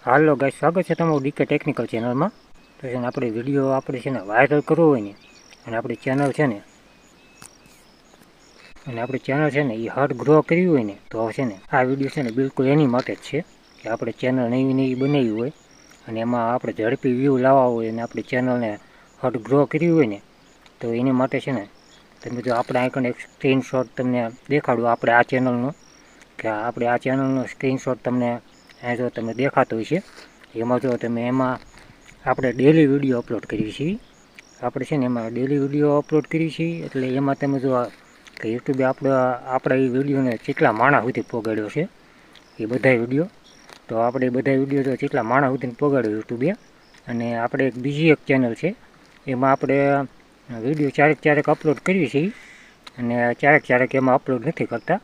હાલો guys, સ્વાગત છે તમારું ડીકે ટેકનિકલ ચેનલમાં. તો છે ને આપણે વિડીયો આપણે છે ને વાયરલ કરવો હોય ને, અને આપણી ચેનલ છે ને એ હર્ટ ગ્રો કરવી હોય ને, તો છે ને આ વિડીયો છે ને બિલકુલ એની માટે જ છે કે આપણે ચેનલ નવી બનાવી હોય અને એમાં આપણે ઝડપી વ્યૂ લાવવા હોય અને આપણી ચેનલને હર્ટ ગ્રો કરવી હોય ને, તો એની માટે છે ને તમે જો આપણે આઈકન એક સ્ક્રીનશોટ તમને દેખાડું આપણે આ ચેનલનો, કે આપણે આ ચેનલનો સ્ક્રીનશોટ તમને અહીં જો તમે દેખાતો હોય છે. એમાં જો તમે એમાં આપણે ડેલી વિડીયો અપલોડ કરીએ છીએ. આપણે છે ને એમાં ડેલી વિડીયો અપલોડ કરીએ છીએ, એટલે એમાં તમે જો કે યુટ્યુબે આપણા એ વિડીયોને કેટલા માણસ સુધી પહોંચાડ્યો છે એ બધા વિડીયો. તો આપણે એ બધા વિડીયો જો કેટલા માણસ સુધી પહોંચાડ્યો યુટ્યુબે. અને આપણે એક બીજી એક ચેનલ છે, એમાં આપણે વિડીયો ક્યારેક અપલોડ કરીએ છીએ અને ક્યારેક એમાં અપલોડ નથી કરતા.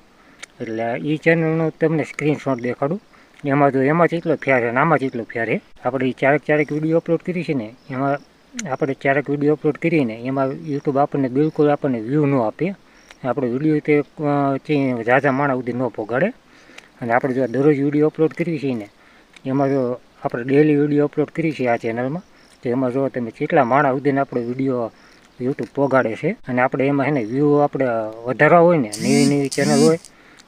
એટલે એ ચેનલનો તમને સ્ક્રીનશોટ દેખાડું. એમાં જો એમાં જેટલો ફેર છે અને આમાં જેટલો ફેર છે. આપણે ક્યારેક વિડીયો અપલોડ કરીએ છીએ ને, એમાં આપણે ક્યારેક વિડીયો અપલોડ કરીએ ને એમાં યુટ્યુબ આપણને બિલકુલ વ્યૂ ન આપે. આપણે વિડીયો તે ઝાઝા માણસ સુધી ન પહોંચાડે. અને આપણે જો દરરોજ વિડીયો અપલોડ કરીએ છીએ ને, એમાં જો આપણે ડેલી વિડીયો અપલોડ કરીએ છીએ આ ચેનલમાં, તો એમાં જો તમે કેટલા માણસ સુધીને આપણે વિડીયો યુટ્યુબ પહોંચાડે છે. અને આપણે એમાં છે ને વ્યૂ આપણે વધારવા હોય ને, નવી ચેનલ હોય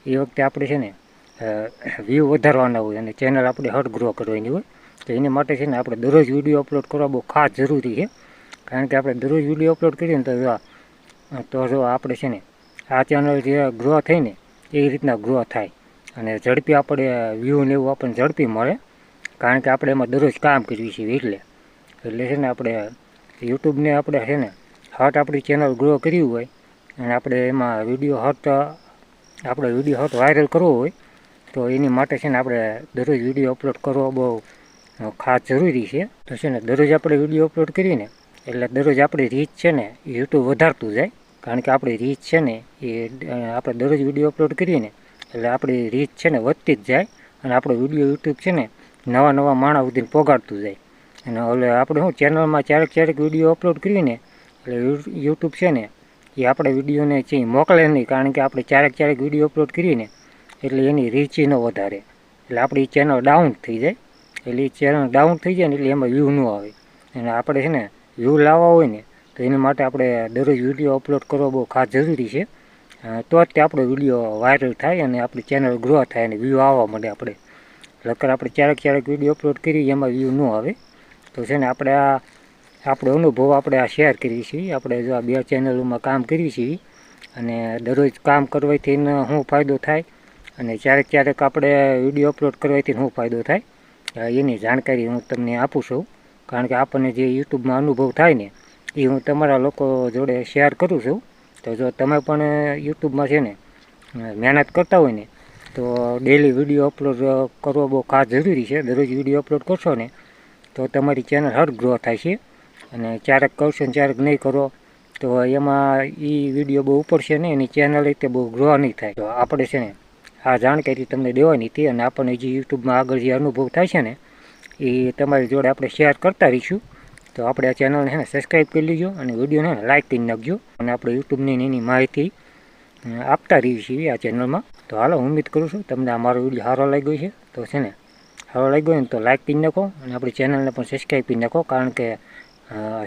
એ વખતે આપણે છે ને વ્યૂ વધારવાના હોય અને ચેનલ આપણે હર્ટ ગ્રો કરવાની હોય. તો એની માટે છે ને આપણે દરરોજ વિડીયો અપલોડ કરવા બહુ ખાસ જરૂરી છે. કારણ કે આપણે દરરોજ વિડીયો અપલોડ કરીએ ને તો જો આપણે છે ને આ ચેનલ જે ગ્રો થઈ ને એ રીતના ગ્રો થાય અને ઝડપી આપણે વ્યૂ ને એવું આપણને ઝડપી મળે. કારણ કે આપણે એમાં દરરોજ કામ કરીએ છીએ એટલે છે ને આપણે યુટ્યુબને આપણે છે ને હર્ટ આપણી ચેનલ ગ્રો કરવી હોય અને આપણે એમાં વિડીયો હર્ટ વાયરલ કરવો હોય, તો એની માટે છે ને આપણે દરરોજ વિડીયો અપલોડ કરવો બહુ ખાસ જરૂરી છે. તો છે ને દરરોજ આપણે વિડીયો અપલોડ કરીએ ને એટલે દરરોજ આપણી રીચ છે ને એ યુટ્યુબ વધારતું જાય. કારણ કે આપણી રીચ છે ને એ આપણે દરરોજ વિડીયો અપલોડ કરીએ ને એટલે આપણી રીચ છે ને વધતી જ જાય અને આપણો વિડીયો યુટ્યુબ છે ને નવા માણસ સુધી પહોંચાડતું જાય. અને એટલે આપણે શું ચેનલમાં ક્યારેક વિડીયો અપલોડ કરીએ ને એટલે યુટ્યુબ છે ને એ આપણે વિડીયોને મોકલે નહીં. કારણ કે આપણે ક્યારેક વિડીયો અપલોડ કરીએ ને એટલે એની રીચ ન વધારે, એટલે આપણી ચેનલ ડાઉન થઈ જાય. એટલે એ ચેનલ ડાઉન થઈ જાય ને એટલે એમાં વ્યૂ ન આવે. અને આપણે છે ને વ્યૂ લાવવા હોય ને તો એની માટે આપણે દરરોજ વિડીયો અપલોડ કરવો બહુ ખાસ જરૂરી છે. તો જ તે આપણો વિડીયો વાયરલ થાય અને આપણી ચેનલ ગ્રો થાય અને વ્યૂ આવવા માંડે. આપણે ક્યારેક વિડીયો અપલોડ કરીએ એમાં વ્યૂ ન આવે. તો છે ને આપણે આપણો અનુભવ આપણે શેર કરીએ છીએ. આપણે જો આ 2 ચેનલોમાં કામ કરીએ છીએ અને દરરોજ કામ કરવાથી શું ફાયદો થાય અને ક્યારેક આપણે વિડીયો અપલોડ કરવાથી શું ફાયદો થાય એની જાણકારી હું તમને આપું છું. કારણ કે આપણને જે યુટ્યુબમાં અનુભવ થાય ને એ હું તમારા લોકો જોડે શેર કરું છું. તો જો તમે પણ યુટ્યુબમાં છે ને મહેનત કરતા હોય ને તો ડેલી વિડીયો અપલોડ કરવો બહુ ખાસ જરૂરી છે. દરરોજ વિડીયો અપલોડ કરશો ને તો તમારી ચેનલ હર્ટ ગ્રો થાય છે. અને ક્યારેક કરશો ને ક્યારેક નહીં કરો તો એમાં એ વિડીયો બહુ ઉપડશે નહીં, એની ચેનલ રીતે બહુ ગ્રો નહીં થાય. તો આપણે છે ને આ જાણકારી તમને દેવાની હતી અને આપણને જે યુટ્યુબમાં આગળ જે અનુભવ થાય છે ને એ તમારી જોડે આપણે શેર કરતા રહીશું. તો આપણે આ ચેનલને છે ને સબસ્ક્રાઈબ કરી લીજો અને વિડીયોને લાઇક કરી નાખજો. અને આપણે યુટ્યુબની એની માહિતી આપતા રહીએ છીએ આ ચેનલમાં. તો હાલો, ઉમ્મીદ કરું છું તમને આ મારો વિડીયો સારો લાગ્યો છે. તો છે ને સારો લાગ્યો ને તો લાઇક કરી નાખો અને આપણી ચેનલને પણ સબસ્ક્રાઈબ કરી નાખો. કારણ કે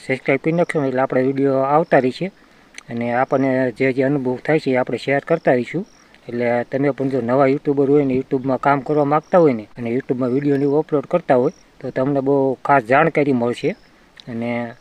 સબસ્ક્રાઈબ કરી નાખશો ને એટલે આપણે વિડીયો આવતા રહીશે અને આપણને જે અનુભવ થાય છે એ આપણે શેર કરતા રહીશું. એટલે તમે પણ જો નવા યુટ્યુબર હોય ને યુટ્યુબમાં કામ કરવા માગતા હોય ને અને યુટ્યુબમાં વિડીયોને અપલોડ કરતા હોય તો તમને બહુ ખાસ જાણકારી મળશે. અને